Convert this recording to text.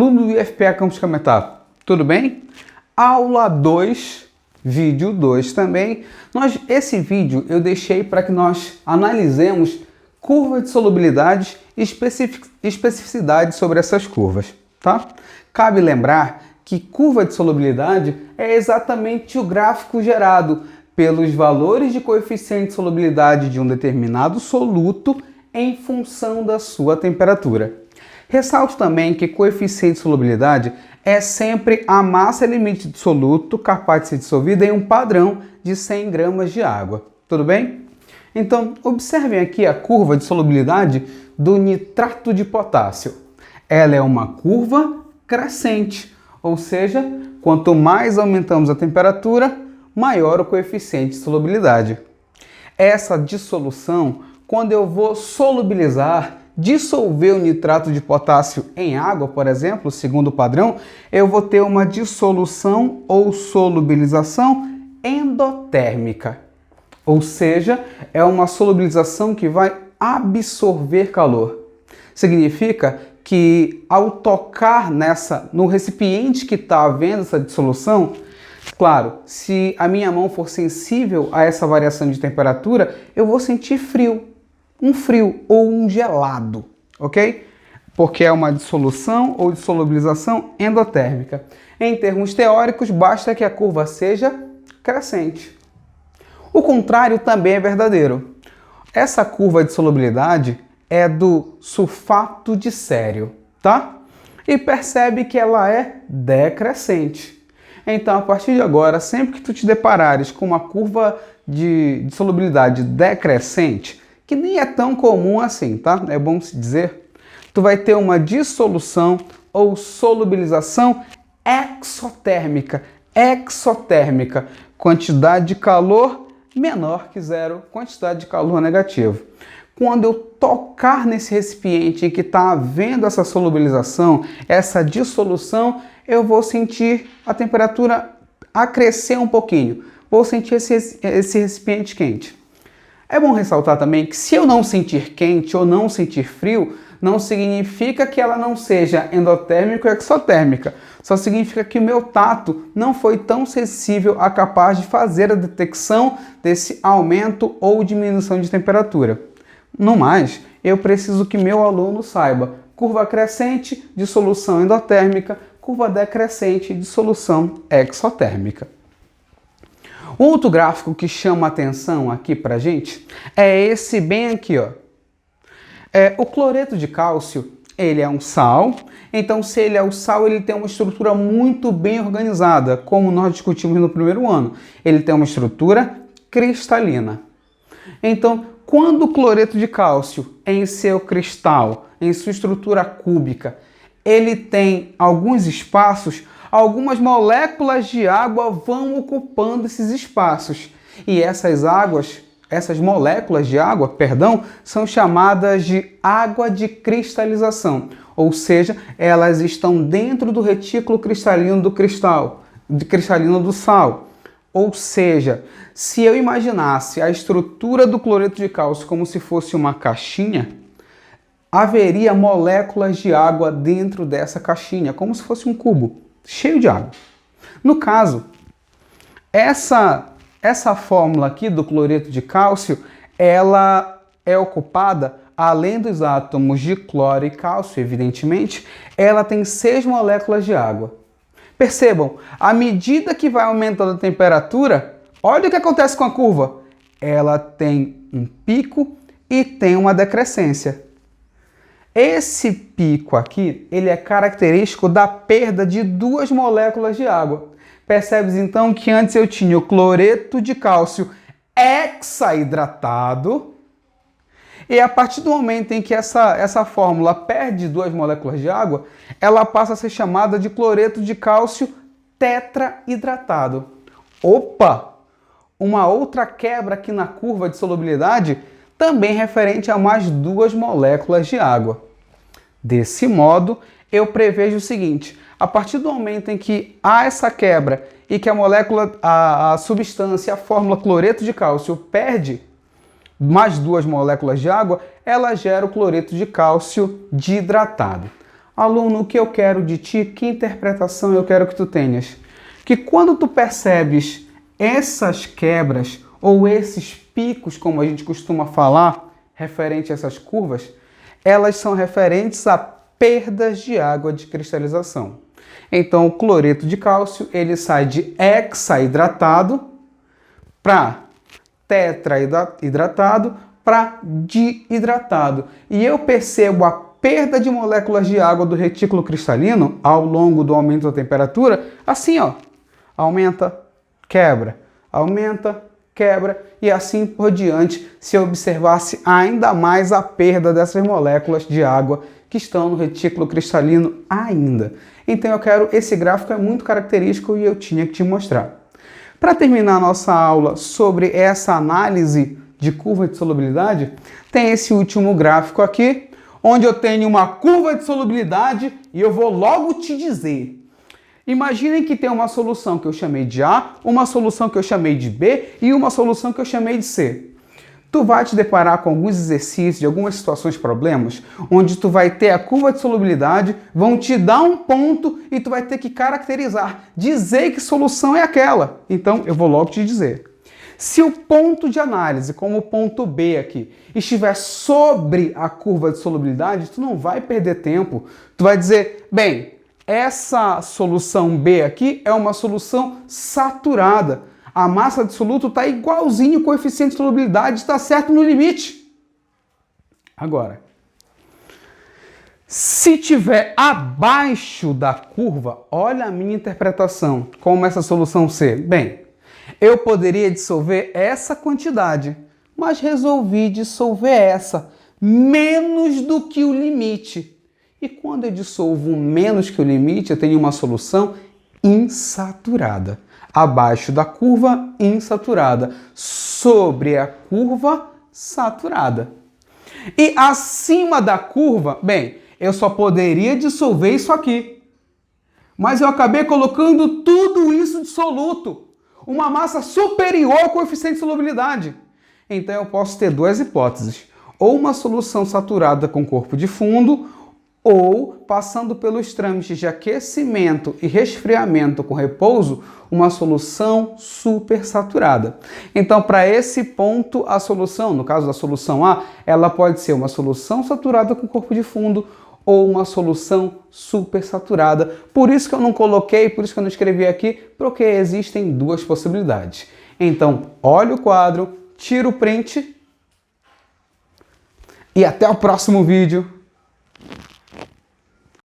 aluno do IFPA Campus Cametá, tudo bem? Aula 2, vídeo 2 também. Esse vídeo eu deixei para que nós analisemos curva de solubilidade e especificidade sobre essas curvas, tá? Cabe lembrar que curva de solubilidade é exatamente o gráfico gerado pelos valores de coeficiente de solubilidade de um determinado soluto em função da sua temperatura. Ressalto também que coeficiente de solubilidade é sempre a massa limite do soluto capaz de ser dissolvida em um padrão de 100 gramas de água. Tudo bem? Então, observem aqui a curva de solubilidade do nitrato de potássio. Ela é uma curva crescente, ou seja, quanto mais aumentamos a temperatura, maior o coeficiente de solubilidade. Essa dissolução, quando eu vou solubilizar, dissolver o nitrato de potássio em água, por exemplo, segundo o padrão, eu vou ter uma dissolução ou solubilização endotérmica. Ou seja, é uma solubilização que vai absorver calor. Significa que ao tocar no recipiente que está havendo essa dissolução, claro, se a minha mão for sensível a essa variação de temperatura, eu vou sentir frio. Um frio ou um gelado, ok? Porque é uma dissolução ou dissolubilização endotérmica. Em termos teóricos, basta que a curva seja crescente. O contrário também é verdadeiro. Essa curva de solubilidade é do sulfato de cério, tá? E percebe que ela é decrescente. Então, a partir de agora, sempre que tu te deparares com uma curva de solubilidade decrescente, que nem é tão comum assim, tá? É bom se dizer. Tu vai ter uma dissolução ou solubilização exotérmica. Exotérmica. Quantidade de calor menor que zero. Quantidade de calor negativo. Quando eu tocar nesse recipiente em que está havendo essa solubilização, essa dissolução, eu vou sentir a temperatura acrescer um pouquinho. Vou sentir esse recipiente quente. É bom ressaltar também que se eu não sentir quente ou não sentir frio, não significa que ela não seja endotérmica ou exotérmica. Só significa que o meu tato não foi tão sensível a capaz de fazer a detecção desse aumento ou diminuição de temperatura. No mais, eu preciso que meu aluno saiba curva crescente, dissolução endotérmica, curva decrescente, dissolução exotérmica. Outro gráfico que chama atenção aqui pra gente é esse bem aqui, ó. O cloreto de cálcio, ele é um sal, então se ele é o sal, ele tem uma estrutura muito bem organizada, como nós discutimos no primeiro ano. Ele tem uma estrutura cristalina. Então, quando o cloreto de cálcio, em seu cristal, em sua estrutura cúbica, ele tem alguns espaços, algumas moléculas de água vão ocupando esses espaços. E essas moléculas de água, são chamadas de água de cristalização. Ou seja, elas estão dentro do retículo cristalino do cristalino do sal. Ou seja, se eu imaginasse a estrutura do cloreto de cálcio como se fosse uma caixinha, haveria moléculas de água dentro dessa caixinha, como se fosse um cubo cheio de água. No caso, essa fórmula aqui do cloreto de cálcio, ela é ocupada, além dos átomos de cloro e cálcio, evidentemente, ela tem 6 moléculas de água. Percebam, à medida que vai aumentando a temperatura, olha o que acontece com a curva. Ela tem um pico e tem uma decrescência. Esse pico aqui, ele é característico da perda de 2 moléculas de água. Percebes então que antes eu tinha o cloreto de cálcio hexaidratado e a partir do momento em que essa fórmula perde 2 moléculas de água, ela passa a ser chamada de cloreto de cálcio tetraidratado. Opa! Uma outra quebra aqui na curva de solubilidade, também referente a mais 2 moléculas de água. Desse modo, eu prevejo o seguinte: a partir do momento em que há essa quebra e que a substância, a fórmula cloreto de cálcio perde mais 2 moléculas de água, ela gera o cloreto de cálcio diidratado. Aluno, o que eu quero de ti, que interpretação eu quero que tu tenhas? Que quando tu percebes essas quebras ou esses picos, como a gente costuma falar, referente a essas curvas, elas são referentes a perdas de água de cristalização. Então, o cloreto de cálcio, ele sai de hexaidratado para tetraidratado para diidratado. E eu percebo a perda de moléculas de água do retículo cristalino ao longo do aumento da temperatura, assim, ó, aumenta, quebra, aumenta, quebra e assim por diante, se eu observasse ainda mais a perda dessas moléculas de água que estão no retículo cristalino ainda. Então eu quero, esse gráfico é muito característico e eu tinha que te mostrar. Para terminar a nossa aula sobre essa análise de curva de solubilidade, tem esse último gráfico aqui, onde eu tenho uma curva de solubilidade e eu vou logo te dizer. Imaginem que tem uma solução que eu chamei de A, uma solução que eu chamei de B e uma solução que eu chamei de C. Tu vai te deparar com alguns exercícios, de algumas situações, problemas, onde tu vai ter a curva de solubilidade, vão te dar um ponto e tu vai ter que caracterizar, dizer que solução é aquela. Então, eu vou logo te dizer. Se o ponto de análise, como o ponto B aqui, estiver sobre a curva de solubilidade, tu não vai perder tempo. Tu vai dizer, bem, essa solução B aqui é uma solução saturada. A massa de soluto está igualzinho o coeficiente de solubilidade, está certo no limite. Agora, se tiver abaixo da curva, olha a minha interpretação, como essa solução C. Bem, eu poderia dissolver essa quantidade, mas resolvi dissolver essa, menos do que o limite. E quando eu dissolvo menos que o limite, eu tenho uma solução insaturada. Abaixo da curva, insaturada. Sobre a curva, saturada. E acima da curva, bem, eu só poderia dissolver isso aqui. Mas eu acabei colocando tudo isso dissoluto. Uma massa superior ao coeficiente de solubilidade. Então eu posso ter duas hipóteses. Ou uma solução saturada com corpo de fundo, ou, passando pelos trâmites de aquecimento e resfriamento com repouso, uma solução supersaturada. Então, para esse ponto, a solução, no caso da solução A, ela pode ser uma solução saturada com corpo de fundo ou uma solução supersaturada. Por isso que eu não coloquei, por isso que eu não escrevi aqui, porque existem duas possibilidades. Então, olha o quadro, tira o print e até o próximo vídeo.